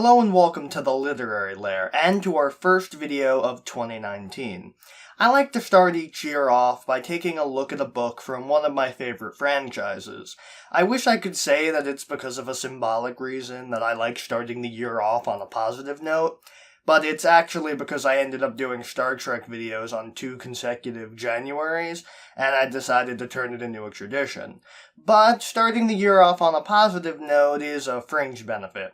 Hello and welcome to the Literary Lair, and to our first video of 2019. I like to start each year off by taking a look at a book from one of my favorite franchises. I wish I could say that it's because of a symbolic reason that I like starting the year off on a positive note, but it's actually because I ended up doing Star Trek videos on 2 consecutive Januaries, and I decided to turn it into a tradition. But starting the year off on a positive note is a fringe benefit.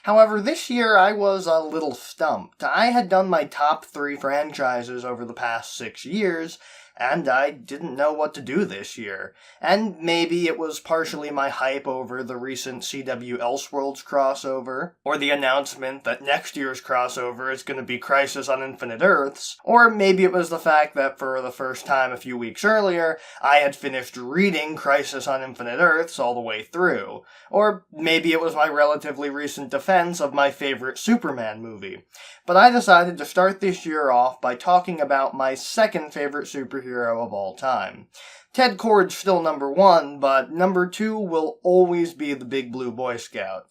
However, this year I was a little stumped. I had done my top 3 franchises over the past 6 years, and I didn't know what to do this year. And maybe it was partially my hype over the recent CW Elseworlds crossover, or the announcement that next year's crossover is going to be Crisis on Infinite Earths, or maybe it was the fact that for the first time a few weeks earlier, I had finished reading Crisis on Infinite Earths all the way through, or maybe it was my relatively recent defense of my favorite Superman movie. But I decided to start this year off by talking about my second favorite superhero of all time. Ted Kord's still number 1, but number 2 will always be the Big Blue Boy Scout.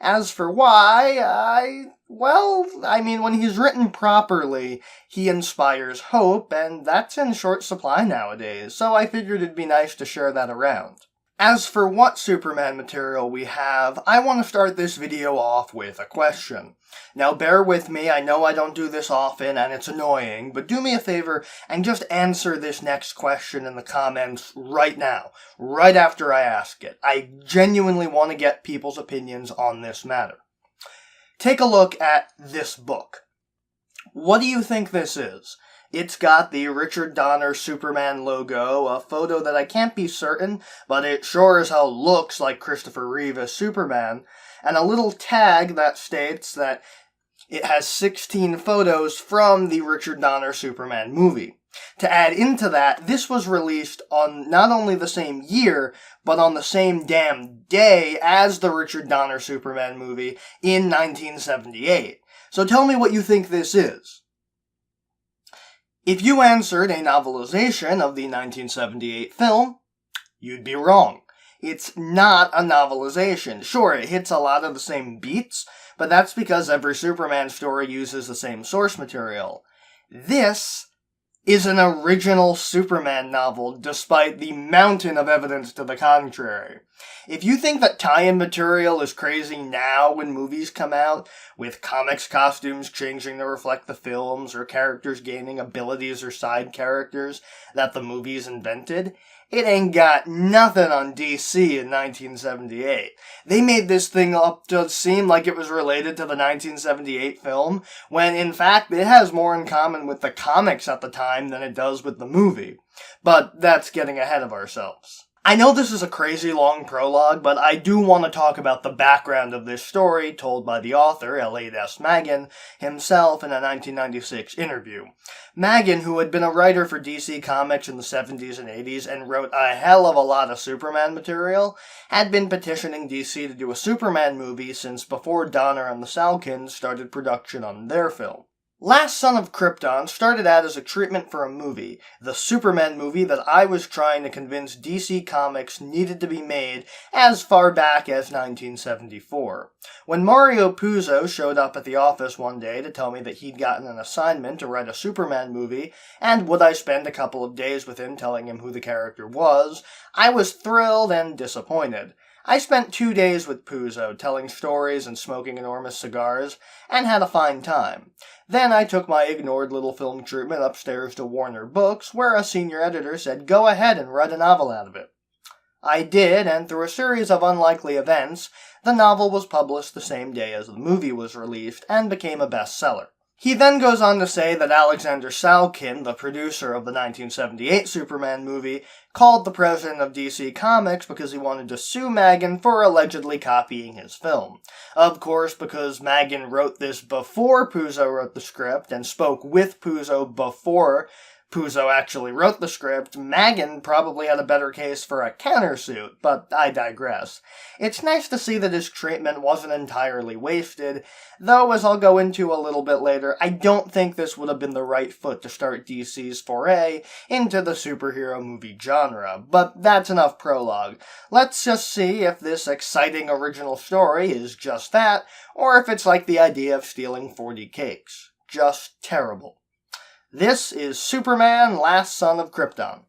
As for why, when he's written properly, he inspires hope, and that's in short supply nowadays, so I figured it'd be nice to share that around. As for what Superman material we have, I want to start this video off with a question. Now bear with me, I know I don't do this often and it's annoying, but do me a favor and just answer this next question in the comments right now, right after I ask it. I genuinely want to get people's opinions on this matter. Take a look at this book. What do you think this is? It's got the Richard Donner Superman logo, a photo that I can't be certain, but it sure as hell looks like Christopher Reeve as Superman, and a little tag that states that it has 16 photos from the Richard Donner Superman movie. To add into that, this was released on not only the same year, but on the same damn day as the Richard Donner Superman movie in 1978. So tell me what you think this is. If you answered a novelization of the 1978 film, you'd be wrong. It's not a novelization. Sure, it hits a lot of the same beats, but that's because every Superman story uses the same source material. This is an original Superman novel, despite the mountain of evidence to the contrary. If you think that tie-in material is crazy now when movies come out, with comics costumes changing to reflect the films, or characters gaining abilities or side characters that the movies invented, it ain't got nothing on DC in 1978. They made this thing up to seem like it was related to the 1978 film, when in fact it has more in common with the comics at the time than it does with the movie. But that's getting ahead of ourselves. I know this is a crazy long prologue, but I do want to talk about the background of this story told by the author, Elliot S. Maggin, himself in a 1996 interview. Maggin, who had been a writer for DC Comics in the 70s and 80s and wrote a hell of a lot of Superman material, had been petitioning DC to do a Superman movie since before Donner and the Salkinds started production on their film. Last Son of Krypton started out as a treatment for a movie, the Superman movie that I was trying to convince DC Comics needed to be made as far back as 1974. When Mario Puzo showed up at the office one day to tell me that he'd gotten an assignment to write a Superman movie, and would I spend a couple of days with him telling him who the character was, I was thrilled and disappointed. I spent 2 days with Puzo, telling stories and smoking enormous cigars, and had a fine time. Then I took my ignored little film treatment upstairs to Warner Books, where a senior editor said, "Go ahead and write a novel out of it." I did, and through a series of unlikely events, the novel was published the same day as the movie was released, and became a bestseller. He then goes on to say that Alexander Salkind, the producer of the 1978 Superman movie, called the president of DC Comics because he wanted to sue Maggin for allegedly copying his film. Of course, because Maggin wrote this before Puzo wrote the script and spoke with Puzo before Puzo actually wrote the script, Magan probably had a better case for a countersuit, but I digress. It's nice to see that his treatment wasn't entirely wasted, though as I'll go into a little bit later, I don't think this would have been the right foot to start DC's foray into the superhero movie genre, but that's enough prologue. Let's just see if this exciting original story is just that, or if it's like the idea of stealing 40 cakes. Just terrible. This is Superman, Last Son of Krypton.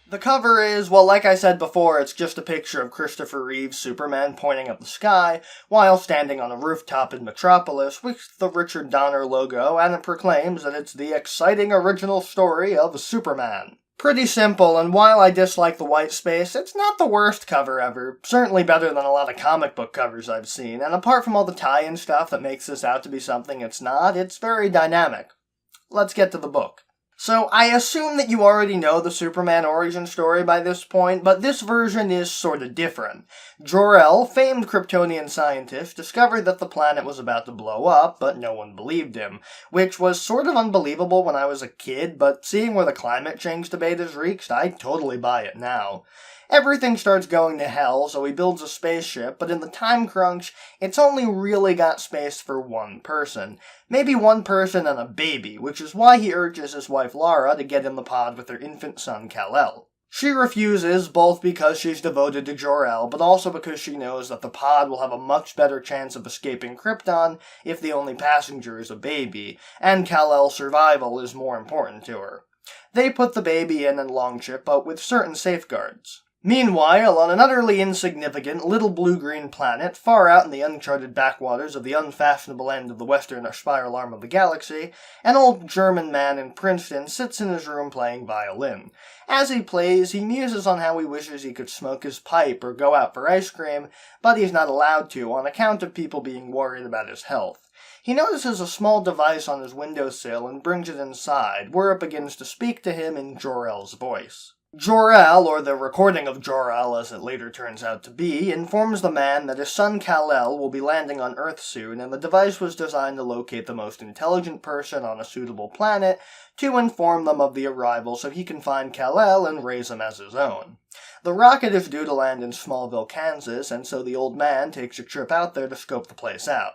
The cover is, well, like I said before, it's just a picture of Christopher Reeve's Superman pointing at the sky while standing on a rooftop in Metropolis with the Richard Donner logo, and it proclaims that it's the exciting original story of Superman. Pretty simple, and while I dislike the white space, it's not the worst cover ever. Certainly better than a lot of comic book covers I've seen, and apart from all the tie-in stuff that makes this out to be something it's not, it's very dynamic. Let's get to the book. So, I assume that you already know the Superman origin story by this point, but this version is sorta different. Jor-El, famed Kryptonian scientist, discovered that the planet was about to blow up, but no one believed him, which was sort of unbelievable when I was a kid, but seeing where the climate change debate has reached, I totally buy it now. Everything starts going to hell, so he builds a spaceship, but in the time crunch, it's only really got space for one person. Maybe one person and a baby, which is why he urges his wife Lara to get in the pod with her infant son Kal-El. She refuses, both because she's devoted to Jor-El, but also because she knows that the pod will have a much better chance of escaping Krypton if the only passenger is a baby, and Kal-El's survival is more important to her. They put the baby in Longship, but with certain safeguards. Meanwhile, on an utterly insignificant little blue-green planet, far out in the uncharted backwaters of the unfashionable end of the western spiral arm of the galaxy, an old German man in Princeton sits in his room playing violin. As he plays, he muses on how he wishes he could smoke his pipe or go out for ice cream, but he's not allowed to on account of people being worried about his health. He notices a small device on his windowsill and brings it inside, where it begins to speak to him in Jor-El's voice. Jor-El, or the recording of Jor-El as it later turns out to be, informs the man that his son Kal-El will be landing on Earth soon, and the device was designed to locate the most intelligent person on a suitable planet to inform them of the arrival so he can find Kal-El and raise him as his own. The rocket is due to land in Smallville, Kansas, and so the old man takes a trip out there to scope the place out.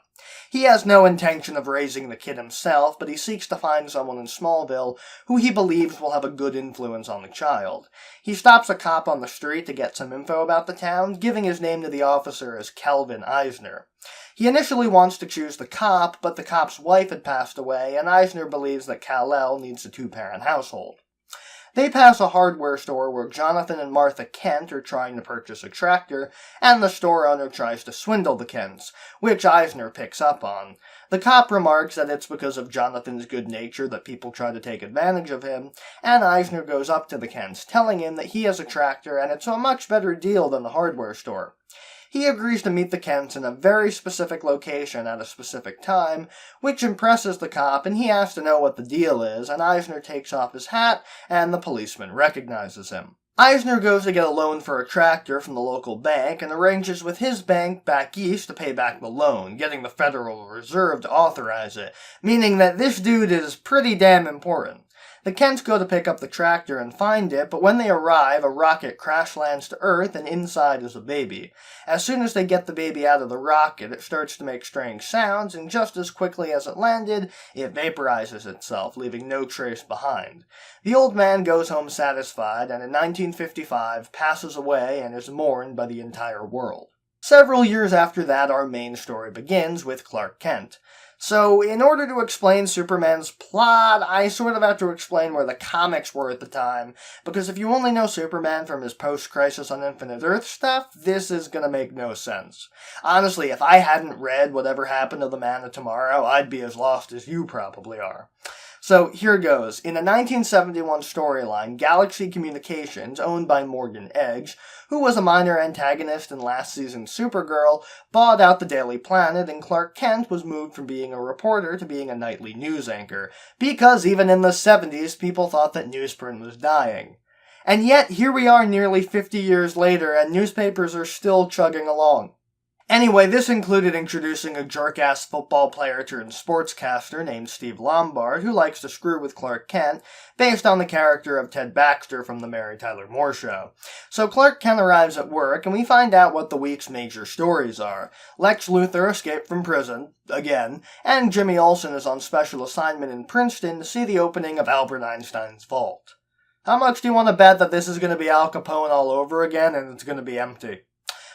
He has no intention of raising the kid himself, but he seeks to find someone in Smallville who he believes will have a good influence on the child. He stops a cop on the street to get some info about the town, giving his name to the officer as Kelvin Eisner. He initially wants to choose the cop, but the cop's wife had passed away, and Eisner believes that Kal-El needs a two-parent household. They pass a hardware store where Jonathan and Martha Kent are trying to purchase a tractor, and the store owner tries to swindle the Kents, which Eisner picks up on. The cop remarks that it's because of Jonathan's good nature that people try to take advantage of him, and Eisner goes up to the Kents, telling him that he has a tractor and it's a much better deal than the hardware store. He agrees to meet the Kents in a very specific location at a specific time, which impresses the cop, and he asks to know what the deal is, and Eisner takes off his hat, and the policeman recognizes him. Eisner goes to get a loan for a tractor from the local bank, and arranges with his bank back east to pay back the loan, getting the Federal Reserve to authorize it, meaning that this dude is pretty damn important. The Kents go to pick up the tractor and find it, but when they arrive, a rocket crash lands to Earth, and inside is a baby. As soon as they get the baby out of the rocket, it starts to make strange sounds, and just as quickly as it landed, it vaporizes itself, leaving no trace behind. The old man goes home satisfied, and in 1955 passes away and is mourned by the entire world. Several years after that, our main story begins with Clark Kent. So, in order to explain Superman's plot, I sort of have to explain where the comics were at the time, because if you only know Superman from his post-Crisis on Infinite Earth stuff, this is gonna make no sense. Honestly, if I hadn't read Whatever Happened to the Man of Tomorrow, I'd be as lost as you probably are. So here goes. In a 1971 storyline, Galaxy Communications, owned by Morgan Edge, who was a minor antagonist in last season's Supergirl, bought out the Daily Planet, and Clark Kent was moved from being a reporter to being a nightly news anchor, because even in the 70s, people thought that newsprint was dying. And yet, here we are nearly 50 years later, and newspapers are still chugging along. Anyway, this included introducing a jerk-ass football player turned sportscaster named Steve Lombard, who likes to screw with Clark Kent, based on the character of Ted Baxter from The Mary Tyler Moore Show. So Clark Kent arrives at work, and we find out what the week's major stories are. Lex Luthor escaped from prison, again, and Jimmy Olsen is on special assignment in Princeton to see the opening of Albert Einstein's vault. How much do you want to bet that this is going to be Al Capone all over again, and it's going to be empty?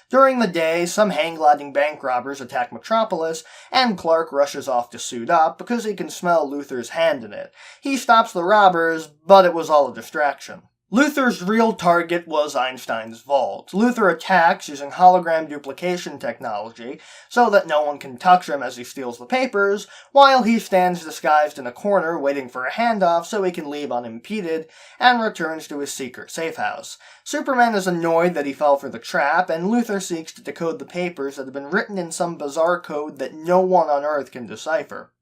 During the day, some hang-gliding bank robbers attack Metropolis, and Clark rushes off to suit up because he can smell Luthor's hand in it. He stops the robbers, but it was all a distraction. Luthor's real target was Einstein's vault. Luthor attacks using hologram duplication technology so that no one can touch him as he steals the papers, while he stands disguised in a corner waiting for a handoff so he can leave unimpeded and returns to his secret safe house. Superman is annoyed that he fell for the trap, and Luthor seeks to decode the papers that have been written in some bizarre code that no one on Earth can decipher.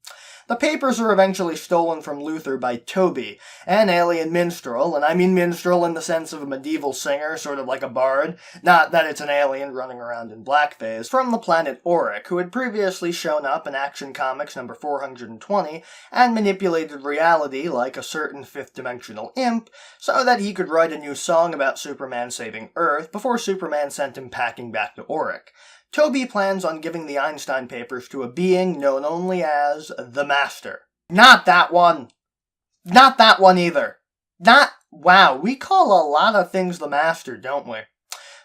The papers are eventually stolen from Luthor by Toby, an alien minstrel, and I mean minstrel in the sense of a medieval singer, sort of like a bard, not that it's an alien running around in blackface, from the planet Auric, who had previously shown up in Action Comics number 420 and manipulated reality like a certain fifth-dimensional imp so that he could write a new song about Superman saving Earth before Superman sent him packing back to Auric. Toby plans on giving the Einstein papers to a being known only as the Master. Not that one. Not that one either. Wow, we call a lot of things the Master, don't we?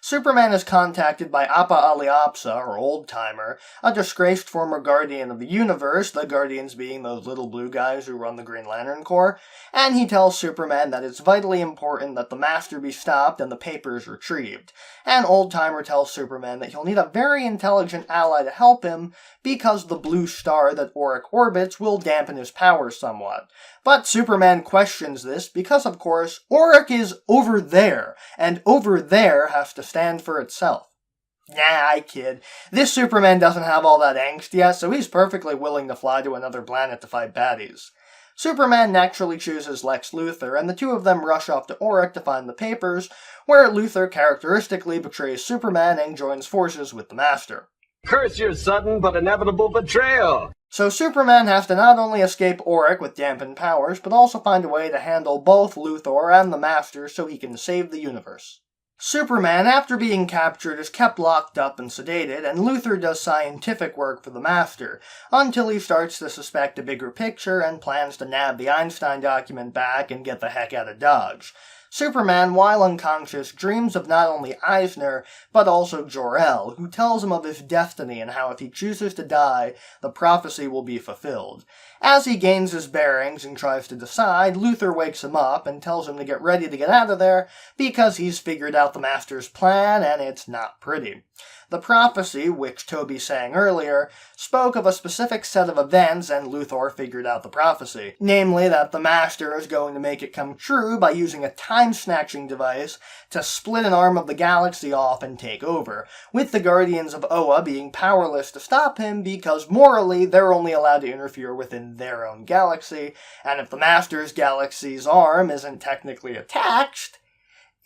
Superman is contacted by Appa Aliapsa, or Old Timer, a disgraced former Guardian of the Universe, the Guardians being those little blue guys who run the Green Lantern Corps, and he tells Superman that it's vitally important that the Master be stopped and the papers retrieved. And Old Timer tells Superman that he'll need a very intelligent ally to help him, because the blue star that Auric orbits will dampen his powers somewhat. But Superman questions this because, of course, Auric is over there, and over there has to stand for itself. Nah, I kid. This Superman doesn't have all that angst yet, so he's perfectly willing to fly to another planet to fight baddies. Superman naturally chooses Lex Luthor, and the two of them rush off to Auric to find the papers, where Luthor characteristically betrays Superman and joins forces with the Master. Curse your sudden but inevitable betrayal! So Superman has to not only escape Auric with dampened powers, but also find a way to handle both Luthor and the Master so he can save the universe. Superman, after being captured, is kept locked up and sedated, and Luthor does scientific work for the Master, until he starts to suspect a bigger picture and plans to nab the Einstein document back and get the heck out of Dodge. Superman, while unconscious, dreams of not only Eisner, but also Jor-El, who tells him of his destiny and how if he chooses to die, the prophecy will be fulfilled. As he gains his bearings and tries to decide, Luthor wakes him up and tells him to get ready to get out of there, because he's figured out the Master's plan, and it's not pretty. The prophecy, which Toby sang earlier, spoke of a specific set of events, and Luthor figured out the prophecy. Namely, that the Master is going to make it come true by using a time-snatching device to split an arm of the galaxy off and take over, with the Guardians of Oa being powerless to stop him because morally they're only allowed to interfere within their own galaxy, and if the Master's galaxy's arm isn't technically attached,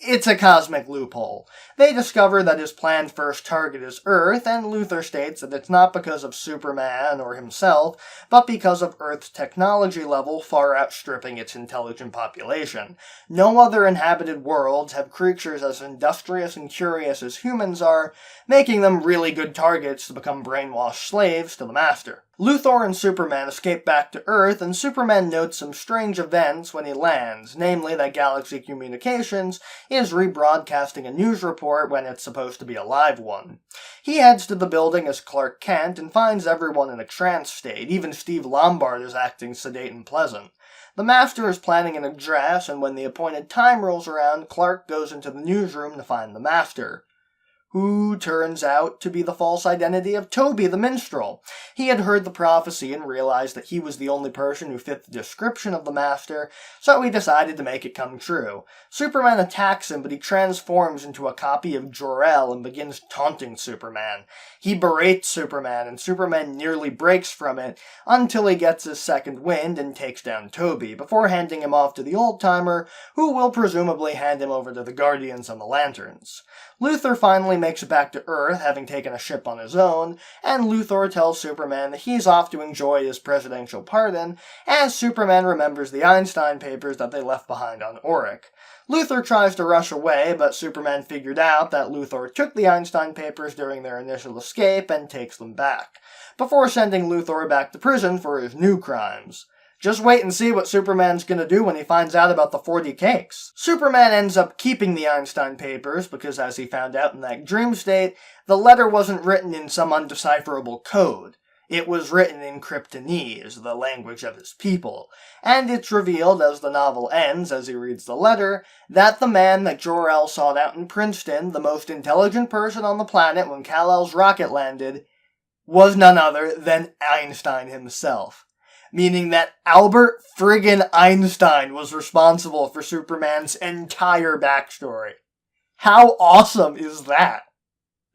it's a cosmic loophole. They discover that his planned first target is Earth, and Luthor states that it's not because of Superman or himself, but because of Earth's technology level far outstripping its intelligent population. No other inhabited worlds have creatures as industrious and curious as humans are, making them really good targets to become brainwashed slaves to the Master. Luthor and Superman escape back to Earth, and Superman notes some strange events when he lands, namely that Galaxy Communications is rebroadcasting a news report when it's supposed to be a live one. He heads to the building as Clark Kent and finds everyone in a trance state. Even Steve Lombard is acting sedate and pleasant. The Master is planning an address, and when the appointed time rolls around, Clark goes into the newsroom to find the Master, who turns out to be the false identity of Toby the Minstrel. He had heard the prophecy and realized that he was the only person who fit the description of the Master, so he decided to make it come true. Superman attacks him, but he transforms into a copy of Jor-El and begins taunting Superman. He berates Superman, and Superman nearly breaks from it until he gets his second wind and takes down Toby, before handing him off to the Old-Timer, who will presumably hand him over to the Guardians and the Lanterns. Luthor finally makes it back to Earth, having taken a ship on his own, and Luthor tells Superman that he's off to enjoy his presidential pardon, as Superman remembers the Einstein papers that they left behind on Auric. Luthor tries to rush away, but Superman figured out that Luthor took the Einstein papers during their initial escape and takes them back, before sending Luthor back to prison for his new crimes. Just wait and see what Superman's gonna do when he finds out about the 40 cakes. Superman ends up keeping the Einstein papers because, as he found out in that dream state, the letter wasn't written in some undecipherable code. It was written in Kryptonese, the language of his people, and it's revealed as the novel ends, as he reads the letter, that the man that Jor-El sought out in Princeton, the most intelligent person on the planet when Kal-El's rocket landed, was none other than Einstein himself. Meaning that Albert friggin' Einstein was responsible for Superman's entire backstory. How awesome is that?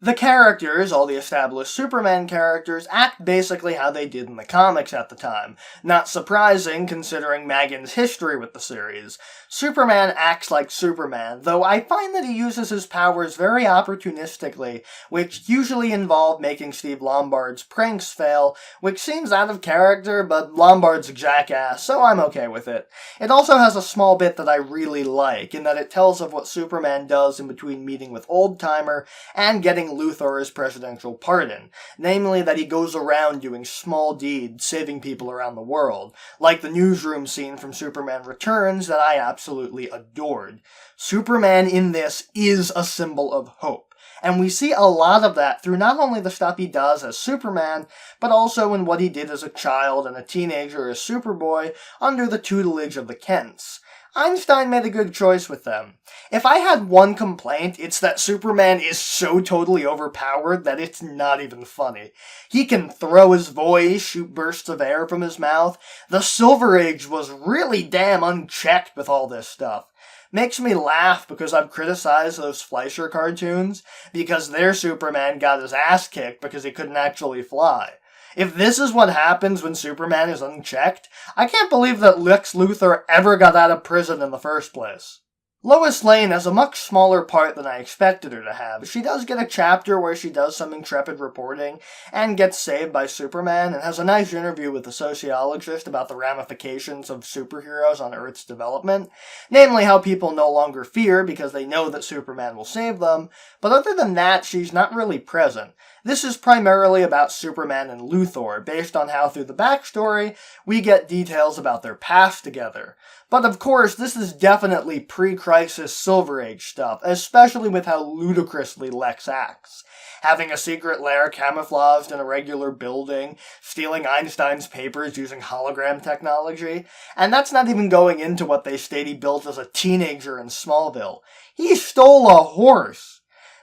The characters, all the established Superman characters, act basically how they did in the comics at the time. Not surprising, considering Maggins' history with the series. Superman acts like Superman, though I find that he uses his powers very opportunistically, which usually involve making Steve Lombard's pranks fail, which seems out of character, but Lombard's a jackass, so I'm okay with it. It also has a small bit that I really like, in that it tells of what Superman does in between meeting with Old-Timer and getting Luthor his presidential pardon, namely that he goes around doing small deeds, saving people around the world, like the newsroom scene from Superman Returns that I absolutely adored. Superman in this is a symbol of hope, and we see a lot of that through not only the stuff he does as Superman, but also in what he did as a child and a teenager as Superboy under the tutelage of the Kents. Einstein made a good choice with them. If I had one complaint, it's that Superman is so totally overpowered that it's not even funny. He can throw his voice, shoot bursts of air from his mouth. The Silver Age was really damn unchecked with all this stuff. Makes me laugh because I've criticized those Fleischer cartoons because their Superman got his ass kicked because he couldn't actually fly. If this is what happens when Superman is unchecked, I can't believe that Lex Luthor ever got out of prison in the first place. Lois Lane has a much smaller part than I expected her to have. She does get a chapter where she does some intrepid reporting and gets saved by Superman and has a nice interview with a sociologist about the ramifications of superheroes on Earth's development, namely how people no longer fear because they know that Superman will save them, but other than that, she's not really present. This is primarily about Superman and Luthor, based on how through the backstory, we get details about their past together. But of course, this is definitely pre-Crisis Silver Age stuff, especially with how ludicrously Lex acts. Having a secret lair camouflaged in a regular building, stealing Einstein's papers using hologram technology, and that's not even going into what they state he built as a teenager in Smallville. He stole a horse!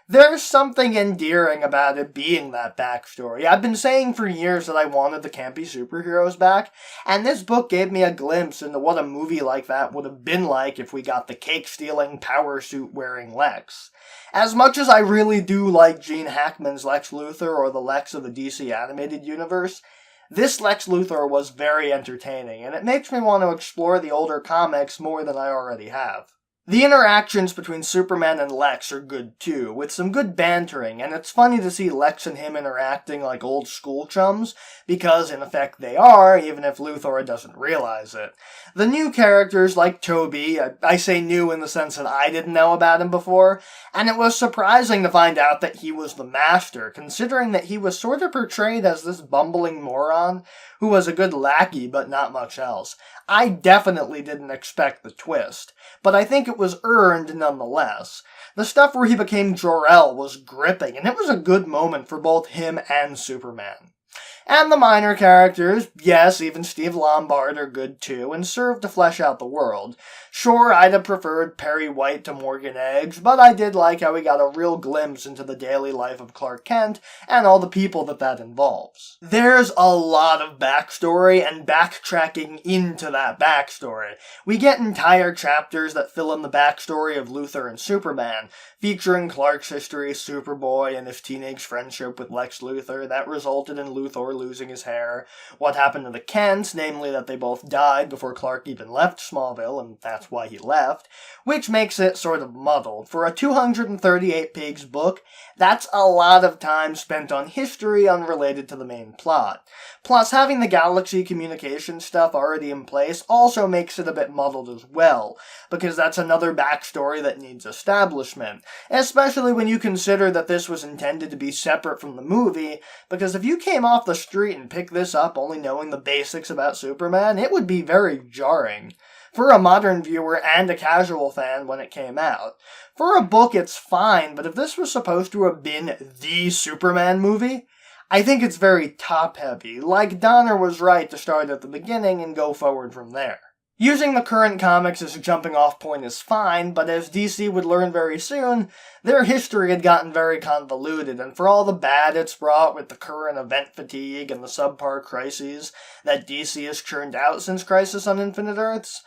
There's something endearing about it being that backstory. I've been saying for years that I wanted the campy superheroes back, and this book gave me a glimpse into what a movie like that would have been like if we got the cake-stealing, power-suit-wearing Lex. As much as I really do like Gene Hackman's Lex Luthor or the Lex of the DC animated universe, this Lex Luthor was very entertaining, and it makes me want to explore the older comics more than I already have. The interactions between Superman and Lex are good too, with some good bantering, and it's funny to see Lex and him interacting like old school chums, because in effect they are, even if Luthor doesn't realize it. The new characters like Toby, I say new in the sense that I didn't know about him before, and it was surprising to find out that he was the Master, considering that he was sort of portrayed as this bumbling moron who was a good lackey but not much else. I definitely didn't expect the twist, but I think it was earned nonetheless. The stuff where he became Jor-El was gripping, and it was a good moment for both him and Superman. And the minor characters, yes, even Steve Lombard are good too, and serve to flesh out the world. Sure, I'd have preferred Perry White to Morgan Eggs, but I did like how we got a real glimpse into the daily life of Clark Kent and all the people that involves. There's a lot of backstory and backtracking into that backstory. We get entire chapters that fill in the backstory of Luthor and Superman, featuring Clark's history, Superboy, and his teenage friendship with Lex Luthor that resulted in Luthor losing his hair, what happened to the Kents, namely that they both died before Clark even left Smallville, and that's why he left, which makes it sort of muddled. For a 238-page book, that's a lot of time spent on history unrelated to the main plot. Plus, having the Galaxy communication stuff already in place also makes it a bit muddled as well, because that's another backstory that needs establishment, especially when you consider that this was intended to be separate from the movie, because if you came off the street and picked this up only knowing the basics about Superman, it would be very jarring. For a modern viewer and a casual fan when it came out. For a book, it's fine, but if this was supposed to have been the Superman movie, I think it's very top-heavy. Like, Donner was right to start at the beginning and go forward from there. Using the current comics as a jumping-off point is fine, but as DC would learn very soon, their history had gotten very convoluted, and for all the bad it's brought with the current event fatigue and the subpar crises that DC has churned out since Crisis on Infinite Earths,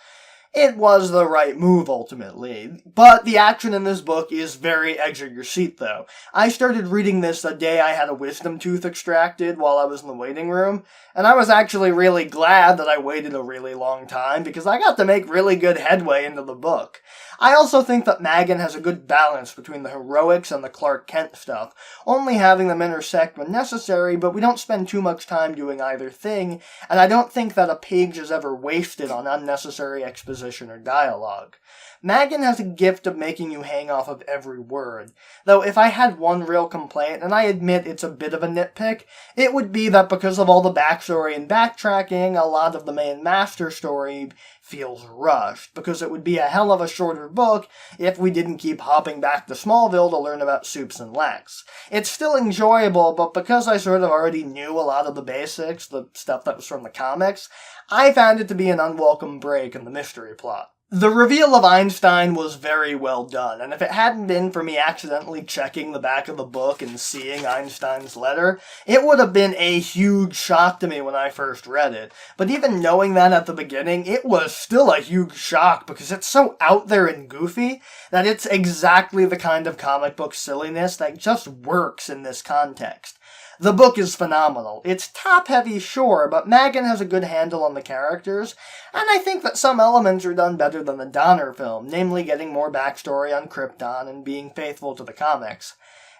it was the right move, ultimately. But the action in this book is very edge-of-your-seat, though. I started reading this the day I had a wisdom tooth extracted while I was in the waiting room, and I was actually really glad that I waited a really long time, because I got to make really good headway into the book. I also think that Magan has a good balance between the heroics and the Clark Kent stuff, only having them intersect when necessary, but we don't spend too much time doing either thing, and I don't think that a page is ever wasted on unnecessary exposition or dialogue. Magan has a gift of making you hang off of every word, though if I had one real complaint, and I admit it's a bit of a nitpick, it would be that because of all the backstory and backtracking, a lot of the main master story feels rushed, because it would be a hell of a shorter book if we didn't keep hopping back to Smallville to learn about Supes and Lex. It's still enjoyable, but because I sort of already knew a lot of the basics, the stuff that was from the comics, I found it to be an unwelcome break in the mystery plot. The reveal of Einstein was very well done, and if it hadn't been for me accidentally checking the back of the book and seeing Einstein's letter, it would have been a huge shock to me when I first read it. But even knowing that at the beginning, it was still a huge shock because it's so out there and goofy that it's exactly the kind of comic book silliness that just works in this context. The book is phenomenal. It's top-heavy, sure, but Magan has a good handle on the characters, and I think that some elements are done better than the Donner film, namely getting more backstory on Krypton and being faithful to the comics.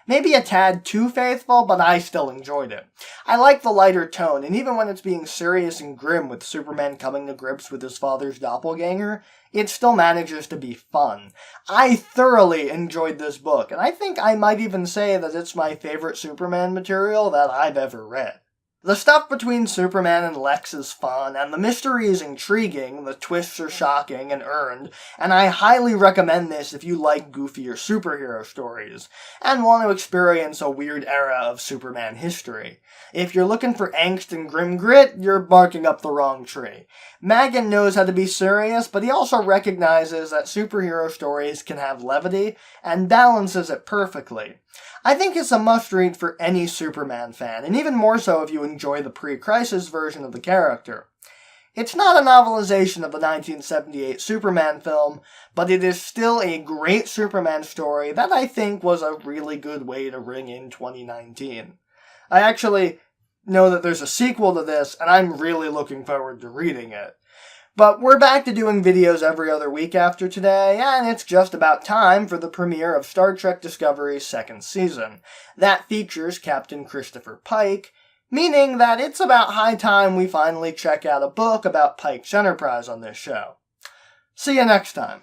Maybe a tad too faithful, but I still enjoyed it. I like the lighter tone, and even when it's being serious and grim with Superman coming to grips with his father's doppelganger, it still manages to be fun. I thoroughly enjoyed this book, and I think I might even say that it's my favorite Superman material that I've ever read. The stuff between Superman and Lex is fun, and the mystery is intriguing, the twists are shocking and earned, and I highly recommend this if you like goofier superhero stories, and want to experience a weird era of Superman history. If you're looking for angst and grim grit, you're barking up the wrong tree. Magan knows how to be serious, but he also recognizes that superhero stories can have levity, and balances it perfectly. I think it's a must-read for any Superman fan, and even more so if you enjoy the pre-Crisis version of the character. It's not a novelization of the 1978 Superman film, but it is still a great Superman story that I think was a really good way to ring in 2019. I actually know that there's a sequel to this, and I'm really looking forward to reading it. But we're back to doing videos every other week after today, and it's just about time for the premiere of Star Trek Discovery's second season. That features Captain Christopher Pike, meaning that it's about high time we finally check out a book about Pike's Enterprise on this show. See you next time.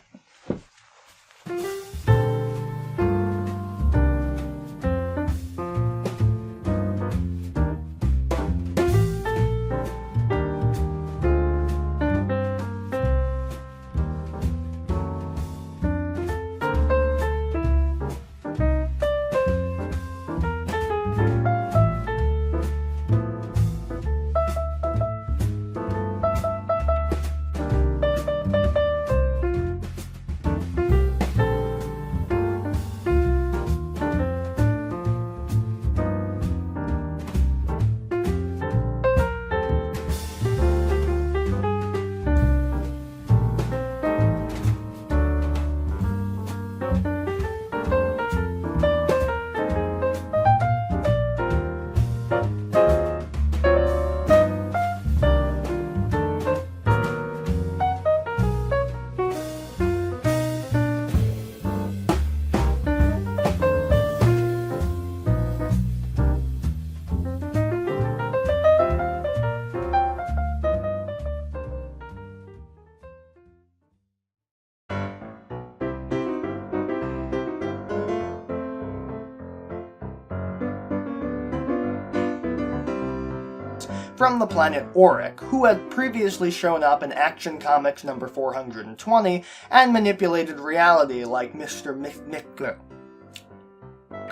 From the planet Auric, who had previously shown up in Action Comics number 420 and manipulated reality like Mr.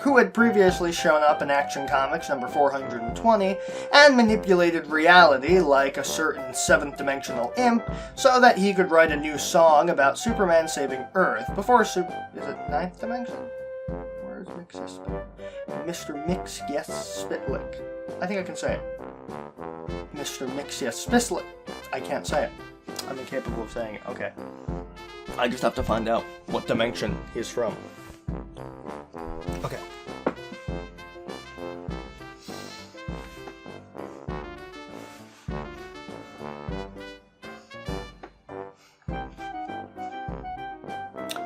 Who had previously shown up in Action Comics number 420 and manipulated reality like a certain 7th dimensional imp so that he could write a new song about Superman saving Earth before is it 9th dimension? Where is Mr. Mixius Spitlick. I think I can say it. Mr. Mixius Spitlick. I can't say it. I'm incapable of saying it. Okay. I just have to find out what dimension he's from. Okay.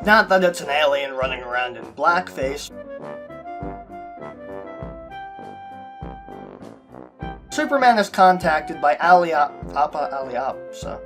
Not that it's an alien running around in blackface. Superman is contacted by Appa Aliapsa,